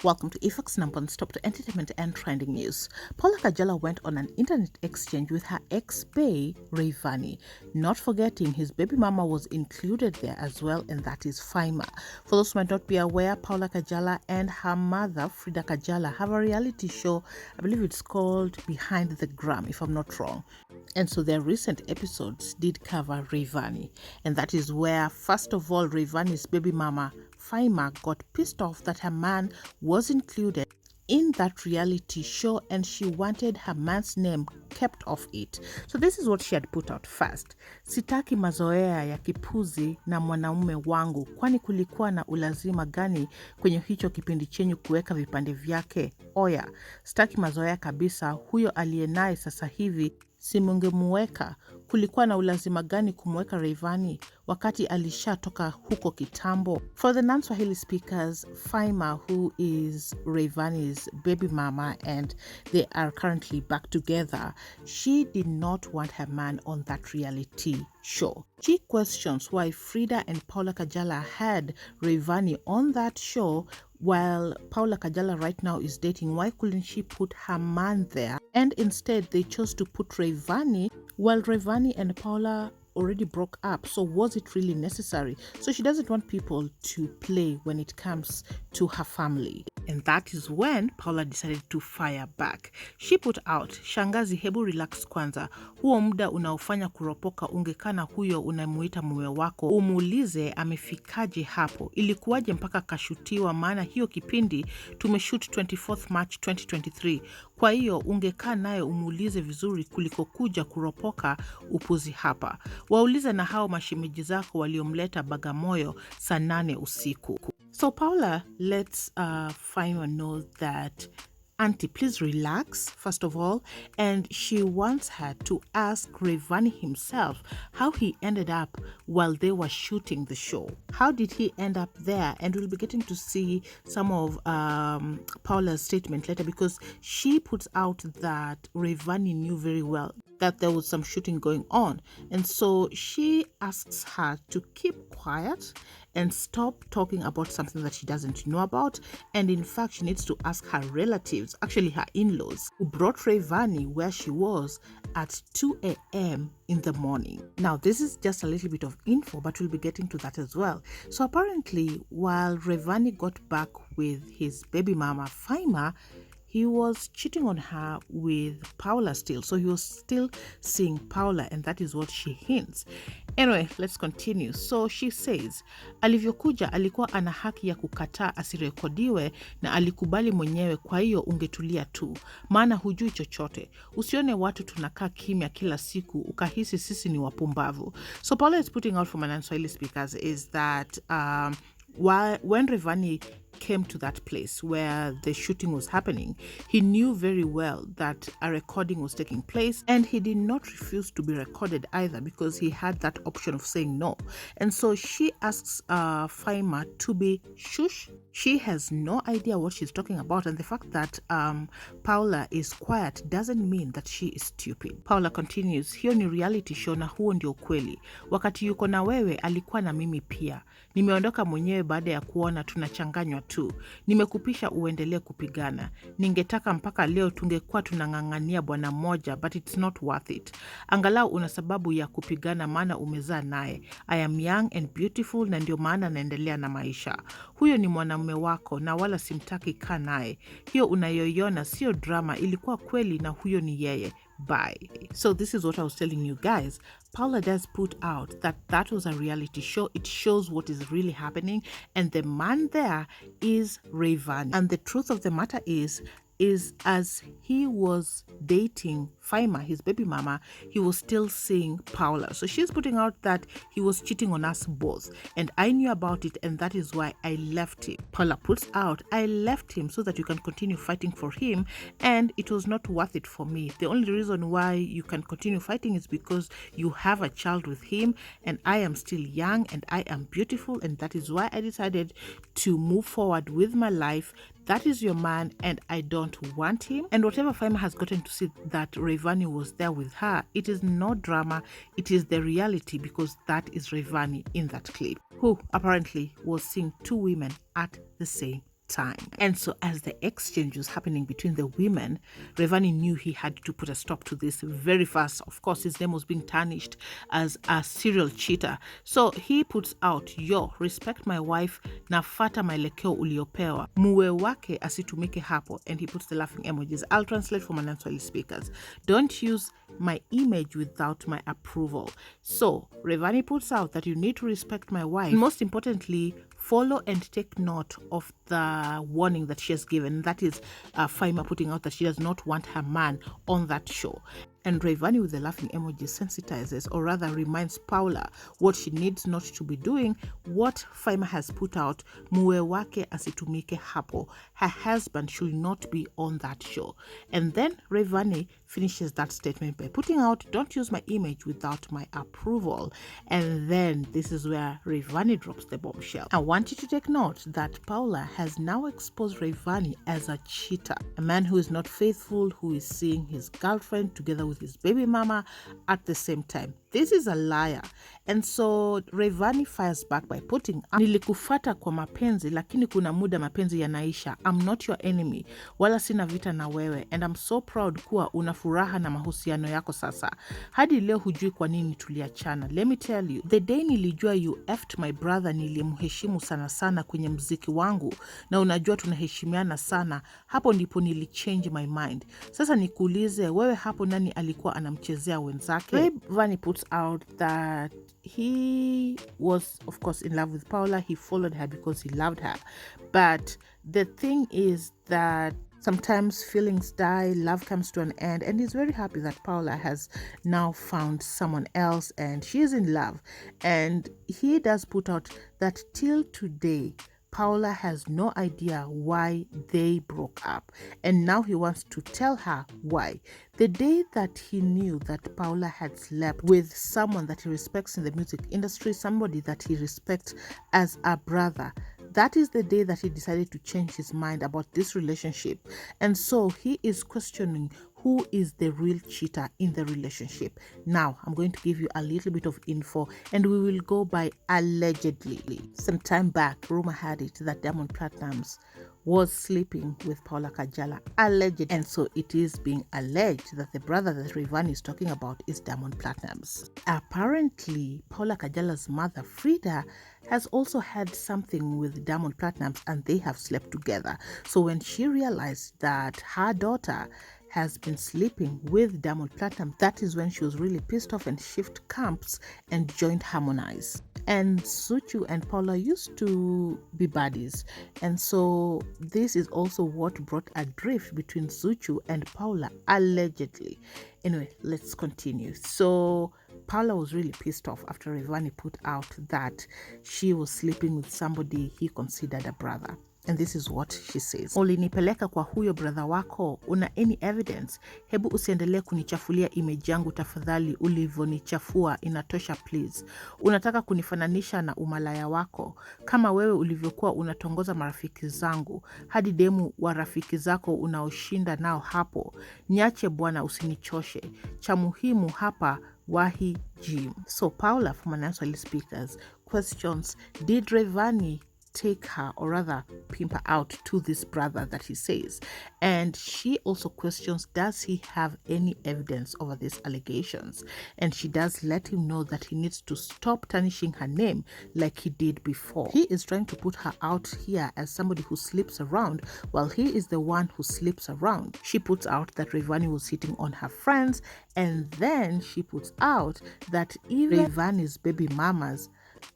Welcome to Ifak's number one stop to entertainment and trending news. Paula Kajala went on an internet exchange with her ex-bae, Rayvanny, not forgetting his baby mama was included there as well, and that is Faima. For those who might not be aware, Paula Kajala and her mother, Frida Kajala, have a reality show. I believe it's called Behind the Gram, if I'm not wrong. And so their recent episodes did cover Rayvanny. And that is where, first of all, Rayvanny's baby mama, Faima, got pissed off that her man was included in that reality show and she wanted her man's name kept off it. So this is what she had put out first. Sitaki mazoea ya kipuzi na mwanaume wangu, kwani kulikuwa na ulazima gani kwenye hicho kipindi chenyu kuweka vipande vyake? Oya, sitaki mazoea kabisa, huyo aliyenaye sasa hivi si mungemuweka. Kulikuwa na ulazima gani kumweka Rayvanny wakati alishatoka huko kitambo? For the non-Swahili speakers, Faima, who is Rayvanny's baby mama and they are currently back together, she did not want her man on that reality show. She questions why Frida and Paula Kajala had Rayvanny on that show while Paula Kajala right now is dating. Why couldn't she put her man there? And instead they chose to put Rayvanny while Rayvanny and Paula already broke up. So was it really necessary? So she doesn't want people to play when it comes to her family. And that is when Paula decided to fire back. She put out, "Shangazi, hebu relax kwanza. Huo muda unaofanya kuropoka ungekana huyo unamuita mume wako. Umuulize amefikaje hapo. Ilikuwaje mpaka kashutiwa, maana hiyo kipindi tumeshoot 24th March 2023. Kwa hiyo ungekaa naye umuulize vizuri kuliko kuja kuropoka upuzi hapa. Waulize na hao mashemeji zako waliomleta Bagamoyo saa 8 usiku." So Paula lets Faima know that, "Auntie, please relax, first of all," and she wants her to ask Rayvanny himself how he ended up while they were shooting the show. How did he end up there? And we'll be getting to see some of Paula's statement later, because she puts out that Rayvanny knew very well that there was some shooting going on. And so she asks her to keep quiet and stop talking about something that she doesn't know about. And in fact, she needs to ask her relatives, actually her in-laws, who brought Rayvanny where she was at 2 a.m. in the morning. Now, this is just a little bit of info, but we'll be getting to that as well. So apparently, while Rayvanny got back with his baby mama, Faima, he was cheating on her with Paula still. So he was still seeing Paula, and that is what she hints. Anyway, let's continue. So she says, "Alivyokuja alikuwa ana haki ya kukataa asirekodiwe na alikubali mwenyewe, kwa hiyo ungetulia tu. Maana hujui chochote. Usione watu tunakaa kimya kila siku ukahisi sisi ni wapumbavu." So Paula is putting out for my non-Swahili speakers is that when Rayvanny came to that place where the shooting was happening, he knew very well that a recording was taking place, and he did not refuse to be recorded either, because he had that option of saying no. And so she asks Faima to be shush. She has no idea what she's talking about, and the fact that Paula is quiet doesn't mean that she is stupid. Paula continues, "Hiyo ni reality show na huo ndio kweli. Wakati yuko na wewe alikuwa na mimi pia. Nimeondoka mwenyewe baada ya kuona tunachanganywa tu. Nimekupisha uendelee kupigana. Ningetaka mpaka leo tungekuwa tunang'ang'ania bwana mmoja, but it's not worth it. Angalau una sababu ya kupigana, maana umezaa naye. I am young and beautiful na ndio maana naendelea na maisha. Huyo ni mwanamume wako na wala simtaki kaa naye. Hiyo unayoiona sio drama, ilikuwa kweli na huyo ni yeye. Bye." So this is what I was telling you guys. Paula does put out that that was a reality show. It shows what is really happening, and the man there is Rayvanny. And the truth of the matter is as he was dating Faima, his baby mama, he was still seeing Paula. So she's putting out that he was cheating on us both, and I knew about it, and that is why I left him. Paula puts out, "I left him so that you can continue fighting for him, and it was not worth it for me. The only reason why you can continue fighting is because you have a child with him, and I am still young and I am beautiful, and that is why I decided to move forward with my life. That is your man, and I don't want him." And whatever Faima has gotten to see that Rayvanny was there with her, it is no drama, it is the reality, because that is Rayvanny in that clip, who apparently was seeing two women at the same time. And so as the exchange was happening between the women, Rayvanny knew he had to put a stop to this very fast. Of course, his name was being tarnished as a serial cheater. So he puts out, yo, respect my wife, nafata maelekeo uliopewa, muwe wake asitumike hapo. And he puts the laughing emojis. I'll translate for Mananswahili speakers. Don't use my image without my approval. So Rayvanny puts out that you need to respect my wife. And most importantly, follow and take note of the warning that she has given. That is Faima putting out that she does not want her man on that show. And Rayvanny with the laughing emoji sensitizes, or rather reminds Paula what she needs not to be doing, what Faima has put out, muwe wake asitumike hapo. Her husband should not be on that show. And then Rayvanny finishes that statement by putting out, don't use my image without my approval. And then this is where Rayvanny drops the bombshell. I want you to take note that Paula has now exposed Rayvanny as a cheater, a man who is not faithful, who is seeing his girlfriend together with his baby mama at the same time. This is a liar. And so Rayvanny fires back by putting, nilikufata kwa mapenzi lakini kuna muda mapenzi yanaisha. I'm not your enemy, wala sina vita na wewe, and I'm so proud kuwa una furaha na mahusiano yako sasa. Hadi leo hujui kwa nini tuliachana. Let me tell you, the day nilijua you effed my brother, nilimheshimu sana sana kwenye mziki wangu, na unajua tunaheshimiana sana, hapo ndipo nilichange my mind. Sasa nikuulize wewe, hapo nani alikuwa anamchezea wenzake? Rayvanny puts out that he was of course in love with Paula. He followed her because he loved her, but the thing is that sometimes feelings die, love comes to an end, and he's very happy that Paula has now found someone else and she is in love. And he does put out that till today Paula has no idea why they broke up, and now he wants to tell her why. The day that he knew that Paula had slept with someone that he respects in the music industry, somebody that he respects as a brother, that is the day that he decided to change his mind about this relationship. And so he is questioning who is the real cheater in the relationship. Now, I'm going to give you a little bit of info, and we will go by allegedly. Some time back, rumor had it that Diamond Platnumz was sleeping with Paula Kajala, alleged, and so it is being alleged that the brother that Rayvanny is talking about is Diamond Platnumz. Apparently, Paula Kajala's mother, Frida, has also had something with Diamond Platnumz, and they have slept together. So when she realized that her daughter has been sleeping with Diamond Platnumz, that is when she was really pissed off and shifted camps and joined Harmonize. And Zuchu and Paula used to be buddies, and so this is also what brought a drift between Zuchu and Paula, allegedly. Anyway, let's continue. So Paula was really pissed off after Rayvanny put out that she was sleeping with somebody he considered a brother. And this is what she says. Ulinipeleka kwa huyo brother wako, una any evidence? Hebu usiendelee kunichafulia image yangu tafadhali, ulivonichafua inatosha please. Unataka kunifananisha na umalaya wako, kama wewe ulivyokuwa unatongoza marafiki zangu, hadi demu wa rafiki zako unaoshinda nao hapo. Niache bwana, usinichoshe. Cha muhimu hapa wahi gym. So Paula from Mananswahili speakers questions, did Rayvanny take her, or rather pimp her out to this brother that he says? And she also questions, does he have any evidence over these allegations? And she does let him know that he needs to stop tarnishing her name like he did before. He is trying to put her out here as somebody who sleeps around, while he is the one who sleeps around. She puts out that Rayvanny was hitting on her friends, and then she puts out that even Rayvanny's baby mamas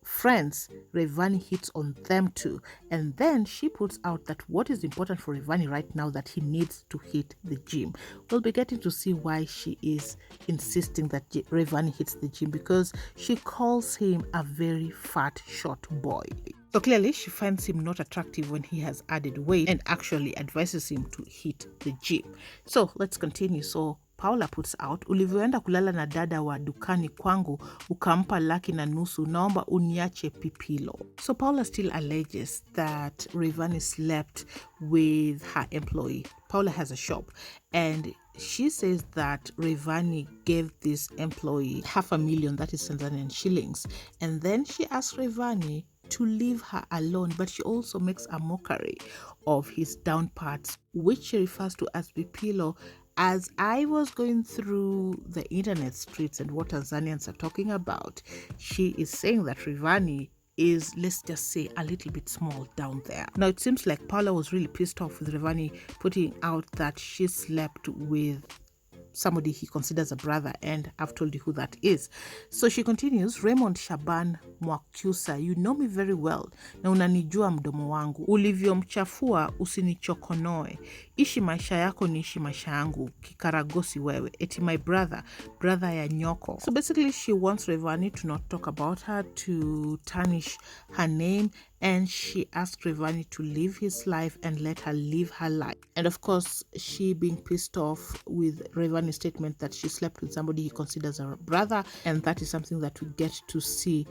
friends, Rayvanny hits on them too. And then she puts out that what is important for Rayvanny right now, that he needs to hit the gym. We'll be getting to see why she is insisting that Rayvanny hits the gym, because she calls him a very fat short boy. So clearly she finds him not attractive when he has added weight, and actually advises him to hit the gym. So let's continue. So Paula puts out, ulivyoenda kulala na dada wa dukani kwangu ukampa $1.5, naomba uniache pipilo. So Paula still alleges that Rayvanny slept with her employee. Paula has a shop, and she says that Rayvanny gave this employee $500,000, that is Tanzanian shillings, and then she asked Rayvanny to leave her alone, but she also makes a mockery of his down parts, which she refers to as Bipilo. As I was going through the internet streets and what Tanzanians are talking about, she is saying that Rayvanny is, let's just say, a little bit small down there. Now, it seems like Paula was really pissed off with Rayvanny putting out that she slept with somebody he considers a brother, and I've told you who that is. So she continues, Raymond Shaban Mwakyusa, you know me very well na unanijua mdomo wangu, ulivyomchafua usinichokonoe, ishi maisha yako niishi maisha yangu, kikaragosi wewe, eti my brother ya nyoko. So basically she wants Rayvanny to not talk about her, to tarnish her name, and she asked Rayvanny to live his life and let her live her life. And of course, she being pissed off with Rayvanny's statement that she slept with somebody he considers a brother, and that is something that we get to see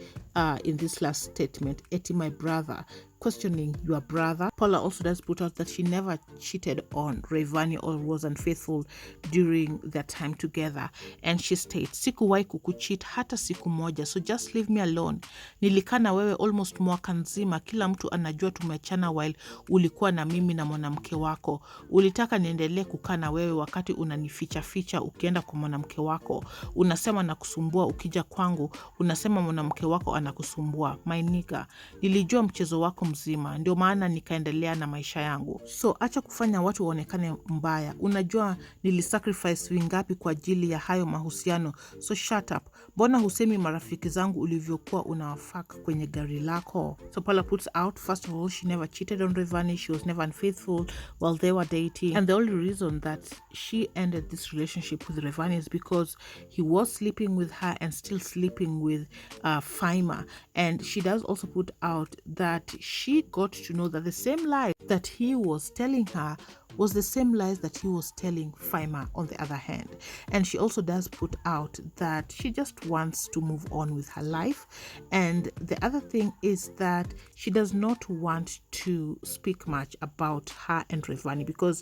in this last statement, eti my brother, questioning your brother. Paula also does put out that she never cheated on Rayvanny or was unfaithful during their time together, and she states, sikuwahi kukucheat hata siku moja, so just leave me alone. Nilikaa na wewe almost mwaka nzima, kila mtu anajua tumeachana while ulikuwa na mimi na mwanamke wako. Ulitaka niendelee kukaa na wewe wakati unanificha ficha ukienda kwa mwanamke wako. Unasema nakusumbua, ukija kwangu unasema mwanamke wako anakusumbua. My nigga, nilijua mchezo wako mzima, ndio maana nikaendelea na maisha yangu. So acha kufanya watu waonekane mbaya. Unajua nilisacrifice vingapi kwa ajili ya hayo mahusiano, so shut up. Mbona husemi marafiki zangu ulivyokuwa unawafaka kwenye gari lako? So Paula puts out, first of all, she never cheated on Rayvanny. She was never unfaithful while they were dating, and the only reason that she ended this relationship with Rayvanny is because he was sleeping with her and still sleeping with Faima. And she does also put out that she got to know that the same lies that he was telling her was the same lies that he was telling Faima on the other hand. And she also does put out that she just wants to move on with her life. And the other thing is that she does not want to speak much about her and Rayvanny because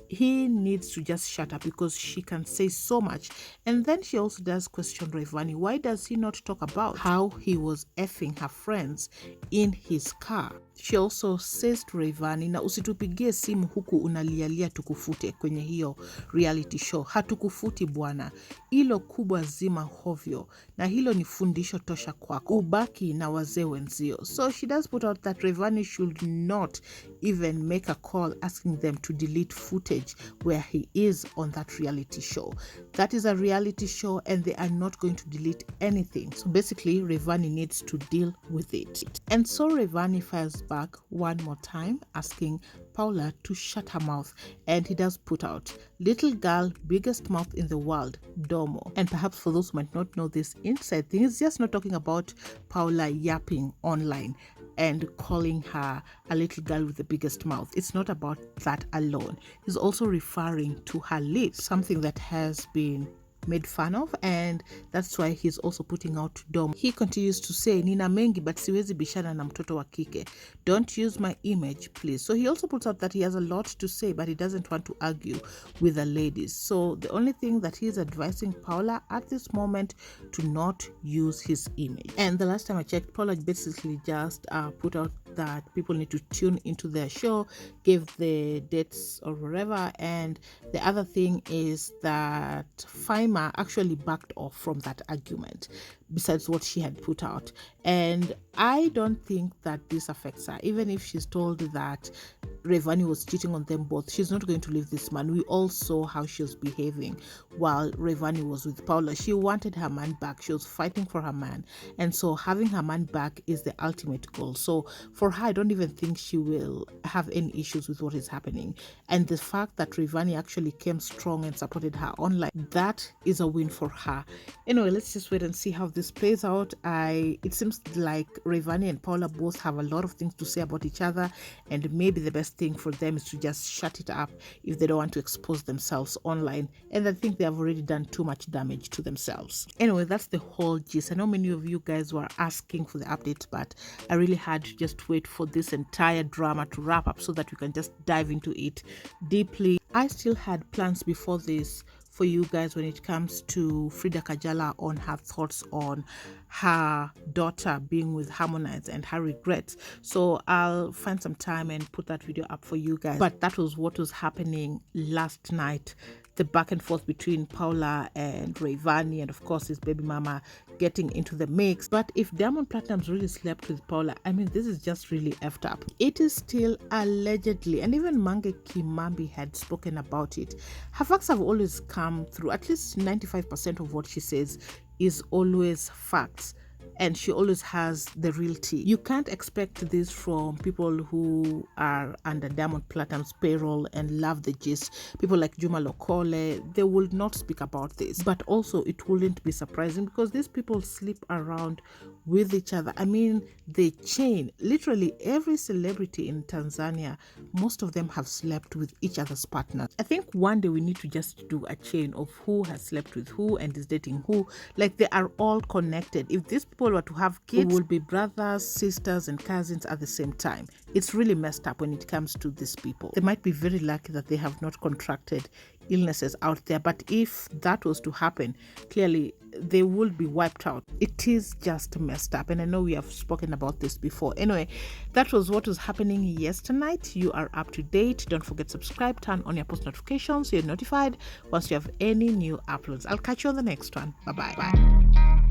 he needs to just shut up, because she can say so much. And then she also does question Rayvanny, why does he not talk about how he was effing her friends in his car? She also says to Rayvanny, na usitupigie simu huku unalialia tukufute kwenye hiyo reality show. Hatukufuti bwana. Hilo kubwa zima hovyo. Na hilo ni fundisho tosha kwako. Ubaki na wazee wenzio. So she does put out that Rayvanny should not even make a call asking them to delete footage where he is on that reality show. That is a reality show and they are not going to delete anything. So basically, Rayvanny needs to deal with it. And so Rayvanny fires back one more time, asking Paula to shut her mouth, and he does put out, little girl, biggest mouth in the world, Domo. And perhaps for those who might not know this inside thing, he's just not talking about Paula yapping online and calling her a little girl with the biggest mouth. It's not about that alone. He's also referring to her lips, something that has been made fun of, and that's why he's also putting out Dom. He continues to say, nina mengi but siwezi bishana na mtoto wa kike. Don't use my image, please. So he also puts out that he has a lot to say, but he doesn't want to argue with the ladies. So the only thing that he's advising Paula at this moment to not use his image. And the last time I checked, Paula basically just put out that people need to tune into their show, give the dates or whatever. And the other thing is that Faima actually backed off from that argument, besides what she had put out. And I don't think that this affects her. Even if she's told that Rayvanny was cheating on them both, she's not going to leave this man. We all saw how she was behaving while Rayvanny was with Paula. She wanted her man back. She was fighting for her man. And so having her man back is the ultimate goal. So for her, I don't even think she will have any issues with what is happening. And the fact that Rayvanny actually came strong and supported her online, that is a win for her. Anyway, let's just wait and see how this plays out. It seems like Rayvanny and Paula both have a lot of things to say about each other, and maybe the best thing for them is to just shut it up if they don't want to expose themselves online, and I think they have already done too much damage to themselves. Anyway, that's the whole gist. I know many of you guys were asking for the updates, but I really had to just wait for this entire drama to wrap up so that we can just dive into it deeply. I still had plans before this for you guys when it comes to Frida Kajala on her thoughts on her daughter being with Harmonize and her regrets. So I'll find some time and put that video up for you guys. But that was what was happening last night, the back and forth between Paula and Rayvanny, and of course his baby mama getting into the mix. But if Diamond Platnumz really slept with Paula, I mean, this is just really effed up. It is still allegedly, and even Mange Kimambi had spoken about it. Her facts have always come through. At least 95% of what she says is always facts, and she always has the real tea. You can't expect this from people who are under Diamond Platnumz's payroll and love the gist. People like Juma Lokole, they will not speak about this. But also it wouldn't be surprising because these people sleep around with each other. I mean, they chain. Literally every celebrity in Tanzania, most of them have slept with each other's partners. I think one day we need to just do a chain of who has slept with who and is dating who. Like, they are all connected. If these people were to have kids, we will be brothers, sisters, and cousins at the same time. It's really messed up when it comes to these people. They might be very lucky that they have not contracted illnesses out there, but if that was to happen, clearly they will be wiped out. It is just messed up, and I know we have spoken about this before. Anyway, that was what was happening yesterday night. You are up to date. Don't forget to subscribe, turn on your post notifications so you're notified once you have any new uploads. I'll catch you on the next one. Bye.